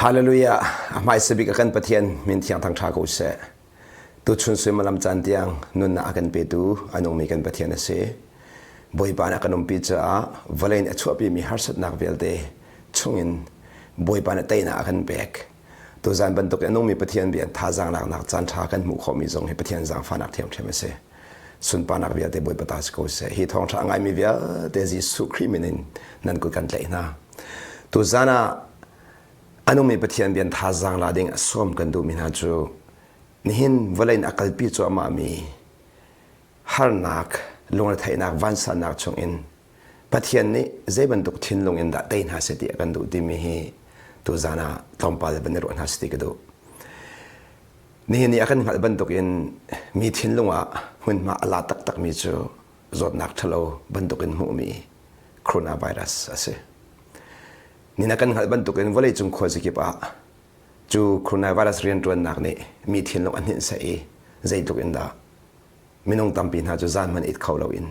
ฮาเลลูยาไม่สบิกกันปะเทียนมินที่ยังทางชากุเสตุชุนสวยมาลำจันเตียงนุนนากันเปตูอันงมีกันปะเทียนเสบอยปานักนมปิจ้าวเลนชั่วปีมีฮาร์สนักเวลเดช่วงอินบอยปานเตยนากันเบกตัวจานบรรทุกอันงมีปะเทียนเบียนท่าจังนักจันทากันหมู่ขมีซงให้ปะเทียนจังฟ้านักเทียมเทมเสสุนปานักเวลเดบอยปตาสกุเสฮีทองชางไงมีเวลเดซิสุครีมินินนั่นกูกันเลยนะตัวจานะอันนู้นมีปฏิญาณเบียนท่าจังลาดิ่งสวมกันดูมินาจูนี่หินวันเลยนักปีจัวมามีฮาร์นักลงในไทยนักวันสันนักชงอินปฏิญาณนี้เจ็บันตุกทิ้งลงอินดัดได้หาสติกันดูที่มีตัวจานะทอมปาเลบันเนอร์หาสติกันดูนี่หินอากันหัดบันตุกอินมีทิ้งลงอ่ะหุ่นมาลาตักมีจูจดนักทะเลบันตุกินหูมีโคโรนาไวรัสอ่ะสินี่นักการหัดบรรทุกเองว่าเลยจุงขวดสิบจูโคโรนาไวรัสเรียนตัวนักนี่มีทิ้งลงอันนี้ใส่ใจตุกินดาไม่น้องตั้มปีนหาจูจานมันอิดเขาเราอิน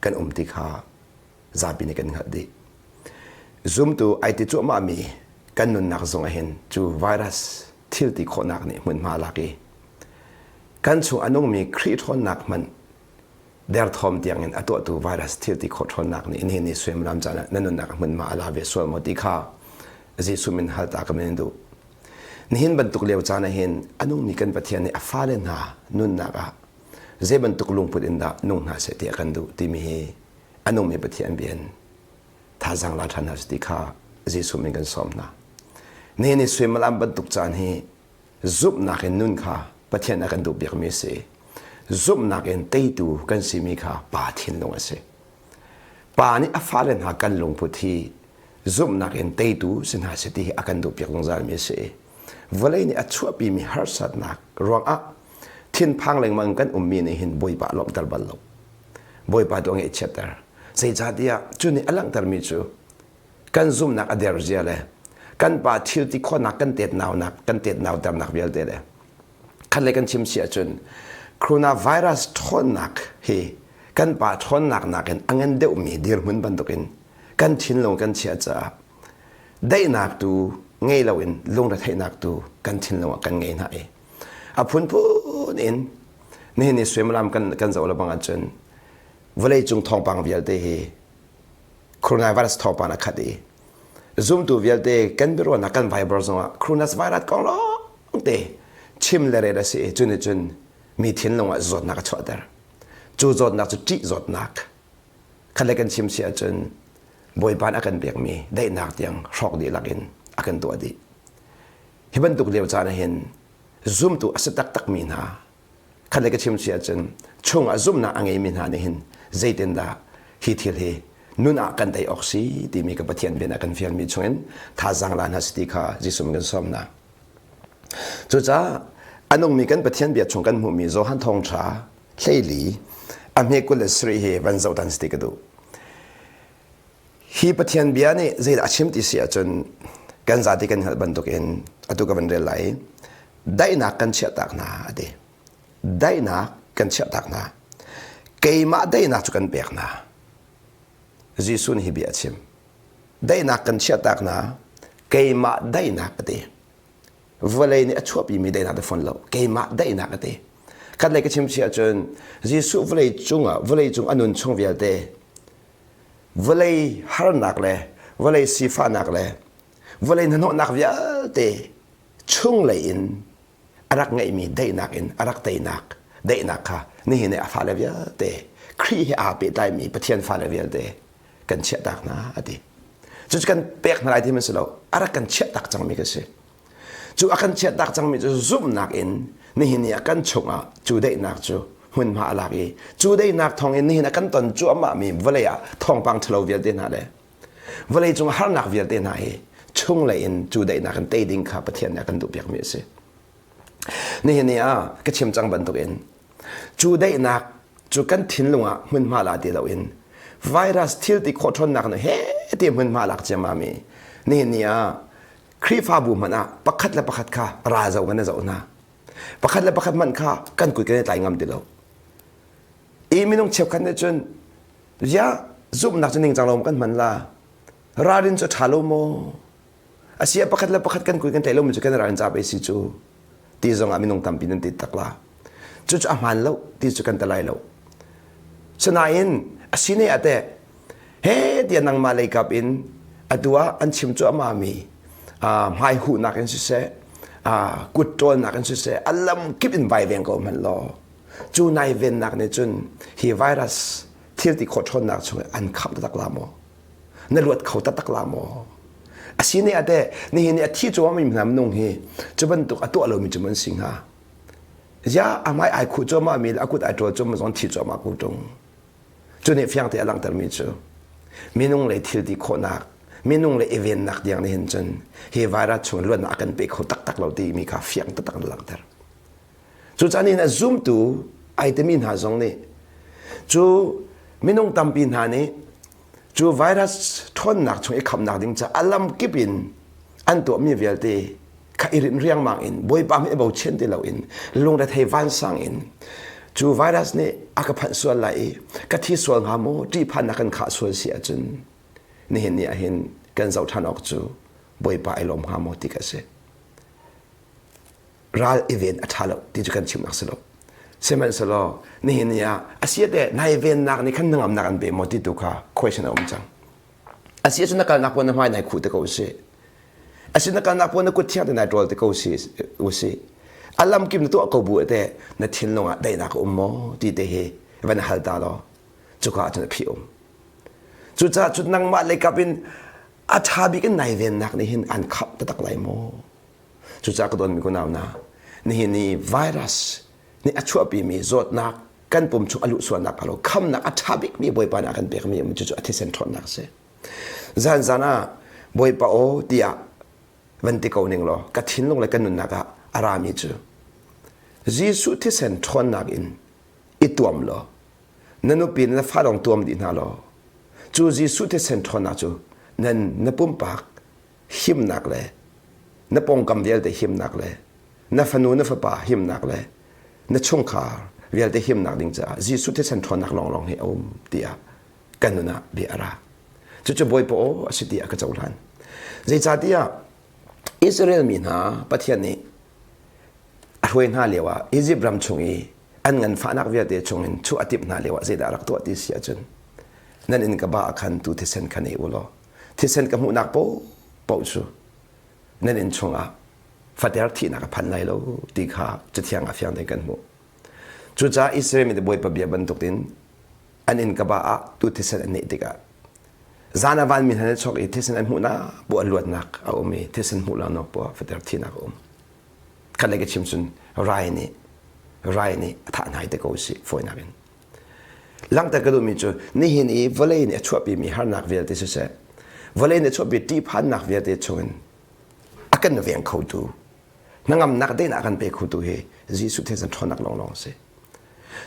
กันติขาจาปีนี่กันหัดดีซูมตัวไอติจูมามีกันนุนนักส่งเห็นจูไวรัสทิลติโคนักนี่เหมือนมาลักีกันชูอันน้องมีครีทอนนักมันเดร์ทอมเตียงเงินตัวไวรัสที่ติดขดทนหนักนี่นี่สวยมันลำจานะนั่นนักมันมาลาเวสวมติข้าจะสุมินฮัลตากมันดูนี่เห็นบรรทุกเลี้ยวจานะเห็นอันนู้นนี่กันปะเทียนนี่ฟ้าเลนหานุ่นนักเจ็บรรทุกลุงพุดอินดานุ่งหาเสียเตียกันดูที่มีอันนู้นมีปะเทียนเบียนท่าจังลาทันฮัสติข้าจะสุมินกันสมนะนี่สวยมันลำบรรทุกจานให้ซุบนักเห็นนุ่นข้าปะเทียนนักกันดูเบียกมีเสซุปนักเองเตยตูกันสิมีค่ะป่าทิ้งลงเสียป่านี้ฟ้าเลนหากันลงพุทธีซุปนักเองเตยตูสินหาสิทธิอากันดูเปียกลงจานมีเสียวเลยนี่ชั่วปีมีฮาร์สัตนักรวงทิ้งพังแรงมันกันมีในหินบอยป่าลมตลบัลลบอยป่าตรงเอเชตเตอร์ใส่จาดียจุนี่อลังตรมีจูกันซุปนักอเดียร์เจียเลยกันป่าทิลที่ข้อนักกันเต็ดหนาวนักกันเต็ดหนาวดำนักเบียลเดเลยขันเลยกันชิมเสียจนโคโรนาไวรัสทนหนักเฮกันป่าทนหนักกันอังเงินเดียวมีดีร์มุนบันตุกินกันชินลงกันเชียจ้าได้หนักตูไงเราอินลงระเทหนักตูกันชินลงกันไงนะพูนอินนี่สวยมาลำกันจะเอาละบังอาจารย์เวลาจุงทองปังวิลเตเฮโคโรนาไวรัสทองปังนักขัดีซูมตูวิลเตกันบิโรนักกันไวรัสว่าโคโรนาไวรัสกองล้อเตชิมเลเรดสิจุนมีทิ้งลงว่าจดนักชดเดอร์จูจดนักจูจีจดนักขันเลยกันชิมเสียจนบอยปานอากันเบียกมีได้นักยังชอกดีลักินอากันตัวดีฮิบันตุกเดียวจานเห็นซุ่มตัวอสตักมีนาขันเลยกันชิมเสียจนช่วงซุ่มนาอังเอมีนาเนี่ยเห็นใจเต็นดาฮิทิลเฮนุนอากันได้ออกซีที่มีกับปะเทียนเป็นอากันเฟียนมีช่วงท่าจังลานฮัสติกาจิสุมกันซ้อมนาจูจ้าอันนู้นมีกันปะเทียนเบียดชงกันหูมีโจฮันทองชาเชลีอเมริกุลสรีเฮวันเจ้าตันสติกดูฮีปะเทียนเบียนี่เจดอาชิมติเสียจนกันจัดที่กันหัดบรรทุกเองอตุกันเรลัยได้นักกันเชียตักนาเดได้นักกันเชียตักนาเกย์มาได้นักจุกันเปียกนาจีซุนฮีเบียชิมได้นักกันเชียตักนาเกย์มาได้นักเดวเลยนี่ชั่วปีมีได้นักฟันเราเกย์มาได้นักเตะคันเลยก็ชิมเสียจนยิสุวเลยจุงวเลยจุงอนุนชงเวียเตวเลยฮาร์นักเลยวเลยซีฟ้านักเลวเลยนั่นนักเวียเตชุงเลยอินอารักไงมีได้นักอินอารักได้นักค่ะนี่เนี่ยฟ้าเลเวียเตครีอาเปได้มีประเทศฟ้าเลเวียเตกันเชื่อตักนะอดีจุดกันเปียกอะไรที่มันสโลอารักกันเชื่อตักจังมีกันสิจูอากันเชียดักจังมีจูซุ่มนักอินนี่นี่อากันชงจูได้นักจูหุ่นมาลักอีจูได้นักทองอินนี่อากันตอนจูอามามีเวลาทองปังทะเลเวียดเดน่าเลยเวลาจงหานักเวียดเดน่าชงเลยอินจูได้นักกันเตดิ้งข้าประเทศนักกันดูเปียกมีสินี่ก็เชื่อมจังบันตุกินจูได้นักจูกันทิ้งลงหุ่นมาลาดีเราอินไวรัสที่ติดโคตรนักเนี่ยเฮ้เดี๋ยวหุ่นมาลักจะมามีนี่ครีฟ้าบูมันปักขัดและปักขัดข้าราเจ้ากันนะเจ้านะปักขัดและปักขัดมันข้ากันคุยกันในไต่งามเดียวไม่ต้องเช็คกันเลยจนยาซุ่มนักจนนิ่งจังลมกันมันละราดินจะทาโลโม อาเซียประคัดละประคัดกันคุยกันแต่เราไม่จะกันรันจับไอซิจูตีจงอามินงตำปีนันติดตักละจุดอามันแล้วตีจุกันตะไลแล้วสนาอินอาศิเนี่ยแต่เฮ้เดียนังมาเลยกับอินอตัวอันชิมจูอามามีหายหูนักกันสุดเสกุดโจนนักกันสุดเสอัลลัมกิบอินไวเวงก็มันรอจูนายเวนนักเนี่ยจุนฮีไวรัสที่ติดโคชนนักช่วยอันขับตักลามอนรวดเขาตักลามออาศิเนี่ยแต่นี่เนี่ยที่จูว่ามีน้ำนงเฮจะบรรทุกตัวเรามีจุมันสิงหายาอาไม่ไอคูจูมามีอากุดไอตัวจูมันต้องที่จูมาคูจงจูเนี่ยฟังแต่หลังแต่มีจูมีนงเลยที่ติดโคนักมีนุ่งเลยอีเวนต์นักอย่างนี้เห็นจนเฮวารัสชวนล้วนนักกันไปเขาตักเราดีมีกาเฟียงตักหลังเถอะจุดนี้นะซูมตัวไอเทมินหาซงนี่จูมีนุ่งตำปินหานี่จูไวรัสทนนักชงไอคำนักดิ้งจะอัลลัมกิบินอันตัวมีเวลตีข้าอิรินเรียงมังอินบอยปามเอเบาเชนเดลาอินลงได้เทวันสังอินจูไวรัสนี่อากาพันส่วนไหลกะที่ส่วนหาโมจีพันนักกันขาส่วนเสียจนนี่เห็นเนี่ยเห็นกันเจ้าท่านออกจูบอยปาไอลมหาโมติกาเซรัลอีเวนต์อัฐาลที่จะกันชิมนักสโลเซมันสโลนี่เห็นเนี่ยอาเซียแต่ในอีเวนต์นักนี่ขันนึงอำนักอันเบมติตุค่ะ question อมจังอาเซียจนนักการนักปนไม่ในคู่ตะกูเซอาเซียนักการนักปนกูเที่ยงแต่ในตัวตะกูเซอุเซอัลลัมกิมตัวกูบัวแต่ในทิ้งลงอ่ะได้นักอุโมที่เตะวันฮัลตาลอจุกอาจจะพิอมจุดนั่งมาเลยกับเป็นอาชาบิกันในเวนนักนี่เห็นอันขับตักไหลโมจุดจากโดนมีคนเอานะนี่ไวรัสนี่อัชวปีมีโจดนักกันปุ่มชุกอลุส่วนนักเราคำนักอาชาบิกมีบอยปานักกันเปียกมีมันจุดอธิเซนทอนนักเสจานะบอยปาโอเดียวันที่เขาหนึ่งหรอกระทิ้นลงเลยกันนุนนักอารามิจูจีสุที่เซนทอนนักอินอีตัวมหรอนั่นนุปีนฟ้าลงตัวมดินาหรอจูจีสุที่เซนทอนนักจูนั่นนปุ่มปากหิมนักเลยนปงกำเดียลแต่หิมนักเลยนฟนูนฟป่าหิมนักเลยนชงขาเวียลแต่หิมนักดิ่งจ้าจีสุที่เซนทอนนักลองให้อมเดียกันนุนะเบียระจุดบอยปอสิเดียกระเจ้าลันใจจ่าเดียอิสราเอลมีนะประเทศนี้รวยน่าเลี้ยวอียิปต์รำชงอีอันเงินฟ้านักเวียดเดชงอินชั่วอาทิตย์น่าเลี้ยวใจดารักตัวที่เสียจนนั่นอินกับบ้าคันตูที่เซนคันเอวโลที่เซนกับหูนักโปชูนั่นอินชงฟัดเดอร์ที่นักพันไลโลตีขาจะเที่ยงอาฟยังได้กันหมดจุดจ้าอิสราเอลมีแต่บอยปะเบียบันตุกินอันอินกับบ้าตูที่เซนอันนี้ติกาจานาวันมีฮันเดชอกอีที่เซนอันหูนักบัวลวดนักเอามีที่เซนหูลานกบัวฟัดเดอร์ที่นักคันเล็กชิมซุนไรนี่ท่านหายแต่ก็สิฝอยนักเป็นหลังแต่ก็ดูมีจูนี่เห็นอีวอลเลย์เนี่ยชอบมีฮาร์นักเวียดที่สุดวอลเลย์เนี่ยชอบที่พันนักเวียดชงอากันเวียงเขาดูนังนักได้นักกันไปเขาดูเฮจีสุดที่สันทอนนักลองสิ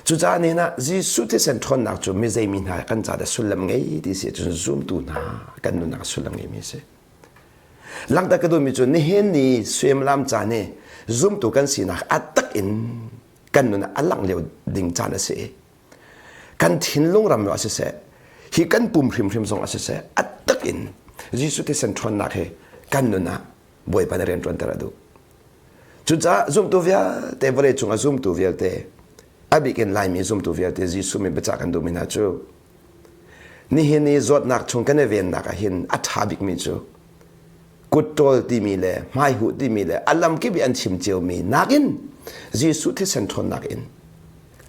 จุดจานี่นะจีสุดที่สันทอนนักจูไม่ใจมีนากันจ่าแต่สุดลำไงที่เสียจนซูมดูนะกันนู่นนักสุดลำไงมีสิหลังแต่ก็ดูมีจูนี่เห็นนี่สวยมลำจานี่ซูมตัวกันสินักอัดตักอินกันนู่นอัลลังเลี้ยวดิ่งจานเสียกันทิ้งลงรำอยู่อาศัยฮีกันปุ่มพริมส่งอาศัยอัดตักอินจีสุดที่เซนทรัลนักเฮกันนู่นนะบอยปานเรียนจวนตระดูจุดจ้าซูมตัวเวียเตวเลยจงอาซูมตัวเวียเตอบิกันไลมีซูมตัวเวียเตจีสุมีเบจักกันดูมินาจูนี่เห็นนี่จดนักชงกันเวียนนักเห็นอัฐาบิกมีจูกุดโตที่มีเลยไม่หูที่มีเลยอัลลัมกิบิอันชิมเจียวมีนักอินจีสุที่เซนทรัลนักอิน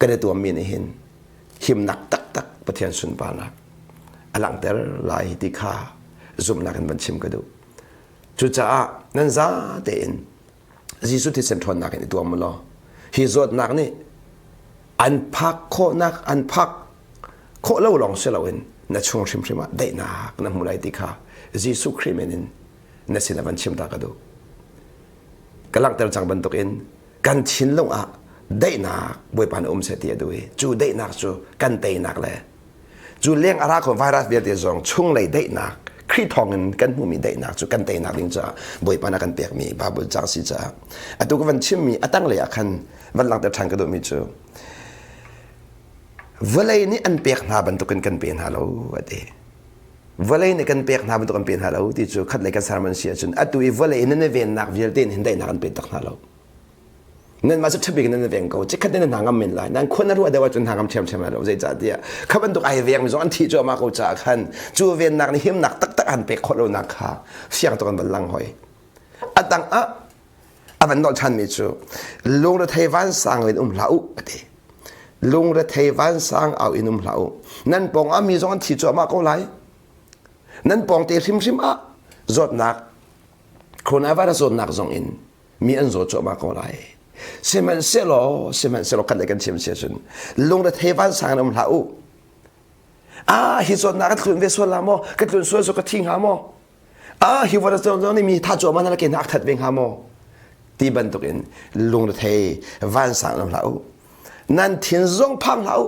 กันในตัวมีนี่เห็นหิมนักตักประเทศสุนปานักอลังเตอร์ลายที่ข้าซุ่มนักกันบันชิมกันดูจุดจ้านั่นจ้าเต็นจีสุที่เซนทรัลนักในตัวมันล้อฮิจดนักนี่อันพักโคนักอันพักโคเล่าลองเสลาวินนัดชงชิมมาได้นักนั่นมูลายที่ข้าจีสุครีมินินนั่นสินะบันชิมตากันดูกำลังเตอร์จังบันตุกินกันชินลงได้นักบวยปานเสียด้วยจูได้นักจูกันเตยนักเลยจูเลี้ยงอาราของไวรัสเวียดเดซองช่วงเลยได้นักครีทองเงินกันผู้มีได้นักจูกันเตยนักลิงจ้าบวยปานกันเปียกมีบาบุจังสิจ้าตัวก็วันชิมมีตั้งเลยคันวันหลังแต่ทางกระโดดมีจูวอลเลย์นี่อันเปียกหาบันตุกันเปียนหาเราเด Vawlei ne kan pek na bantuk kan pen halo ti chu khat le kan sarman sia chun atui Vawlei ne ven nak vial ten hin Daihnak kan pen tak halo nan ma chu thabi kan ne ven ko chi khat ne nangam min lai nan khon ru adawa chun hangam chem halo zai cha dia khaban tuk ai veng mi zong an thi cho ma ko cha khan chu ven nak ni him nak tak tak an pek kholo nak kha siang to kan balang hoi atang a avan no chan mi chu Lungrethei vansang in hlau ate Lungrethei vansang au in hlau nan pong a mi zong an thi cho ma ko lai nan pong te sim a zot nak khona va zot nak zong in mi an zot cho ma ko lai seman selo kan le kan chim sia chun Lungrethei vansang in hlau hi zot nak tlun ve so la mo ka tlun so ka thing ha mo hi va zong ni mi tha cho ma na ke nak that veng ha mo ti bantukin Lungrethei vansang in hlau nan thiên zong phang hlau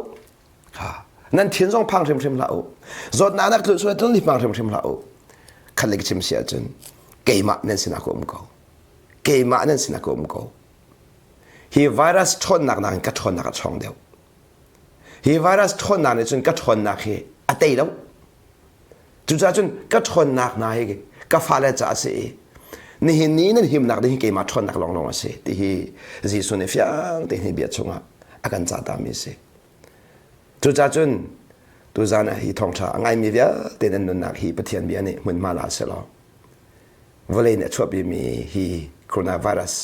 nan thiên zong phang rim hlau zot na nak tlun so tlun li phang rim hlau kan le chim sia chun keimah nan sina ko ko keimah nan sina ko ko hi virus thon nak ka thon nak chong deu hi virus thon nak ni chun ka thon nak hi atei lo chu cha chun ka thon nak na hi ka fa la cha se ni hin ni nan him nak ni keimah thon nak long ase ti hi ji sun ne fyang te ni bia chunga akan cha ta mi se chu cha chun tu zana hi thong tha ngai mi bia te nan nun nak hi pathian bia ni mun ma la se lo Vawlei ne chop bi mi hi coronavirus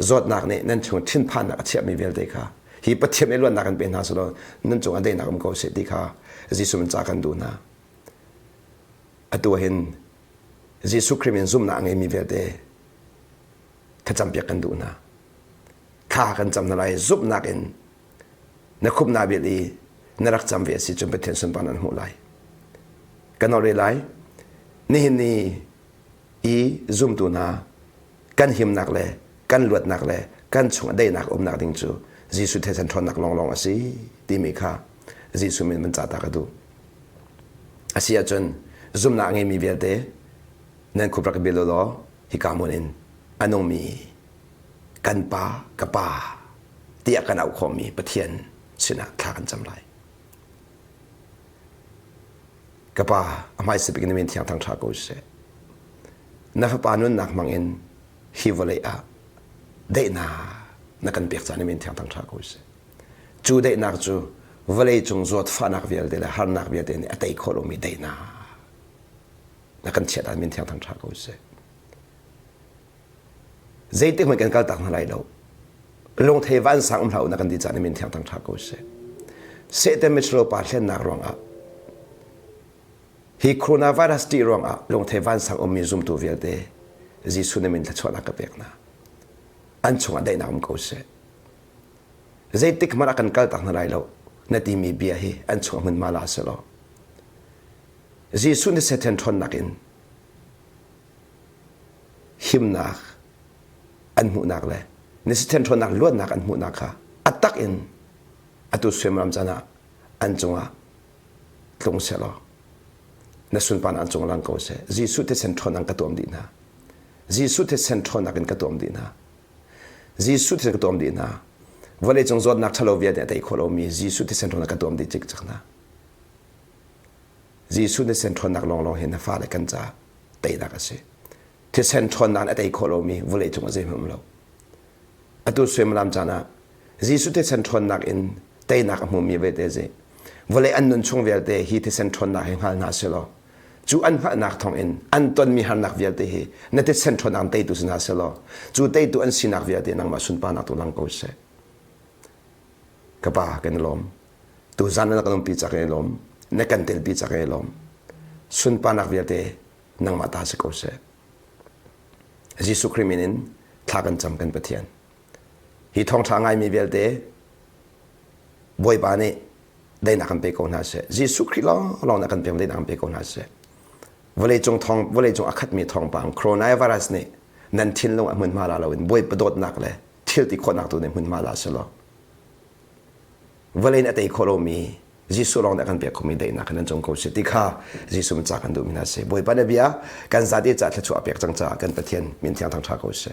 zot nak ne nan chung thin phan nak achia mi vel de kha hi pathian me lon nak kan pen ha so nan chung ade nak ko se ti kha ji sum cha kan du na atu hin ji su krimen zum na ngai mi vel de ka cham pya kan du na kha kan cham na lai zup nak in na khup na bi li na rak cham ve si chum pathian sun pan an hu lai kan ore lai ni zoom tu na kan him nak le kan luat nak le kan chung Daihnak nak ding chu Jisu Thisen Thawnak long asi ti mi kha Jisu min man cha ta ka du asia chun zoom na ngai mi vel te nan khuprak belo lo hi ka monin anong mi kan pa ka pa ti kan au khom mi pathian sina kha kan cham lai ka pa amai se begin min thiang thang tha ko se na fa panun nak mangin hi Vawlei a Daihnak na kan pek chani min thiang thang tha ko se chu Daihnak chu Vawlei chung zot fa nak vel de la har nak vel de ni atei kholo mi Daihnak na kan chet an min thiang thang tha ko se zaitik mai kan kal tak na lai lo Lungrethei vansang hlau na kan di chani min thiang thang tha ko se te metro pa hlen nak rong a hi coronavirus ti rong a Lungrethei vansang mi zum tu vel de Jisu ne min thachwa na ka pek na an chunga Daihnak ko se zaitik mara kan kal tak na lai lo na ti mi bia hi an chunga mun mala se lo Jisu ne seten Thawnak in himnak an mu nak le ni seten Thawnak luat nak an mu nak kha atak in atu swemram jana an chunga tlung se lo na sun pan an chunga lang ko se Jisu Thisen Thawnak ka tom di na Jisu Thisen Thawnak in ka tom di na Jisu Thisen ka tom di na Vawlei chung zot nak thalo via de dei kholo mi Jisu Thisen Thawnak ka tom di chik chak na Jisu Thisen Thawnak long hin na fa le kan cha Daihnak ase Thisen Thawnak na dei kholo mi Vawlei chung azem hum lo atu swemram jana Jisu Thisen Thawnak in Daihnak mu mi ve de je Vawlei an nun chung vel de hi Thisen Thawnak hin hal na se lo chu an pha nak thong in an ton mi har nak vel de hi na Thisen Thawnak Teitu sina se lo chu Teitu an sinak vel de nang ma sun pa nak tu lang ko se ka pa kan lom tu zan na kan pi cha kan lom na kan tel pi cha kan lom sun pa nak vel de nang ma ta se ko se Jisu kriminin thakan cham kan pathian hi thong tha ngai mi vel de boy ba ne Daihnak kan pe ko na se Jisu Khrilo long na kan pe Daihnak kan pe ko na se Vawlei chung akhat mi thong pang coronavirus ne nan thin long amun ma la lo in boy padot nak le thil ti kho nak tu ne mun ma la se lo Vawlei na tei kholo mi Jisu long na kan pe ko mi Daihnak kan chung ko se ti kha Jisu ma cha kan du mi na se boy pa ne bia kan za de cha thla chu apek chang cha kan pathian min thiang thang tha ko se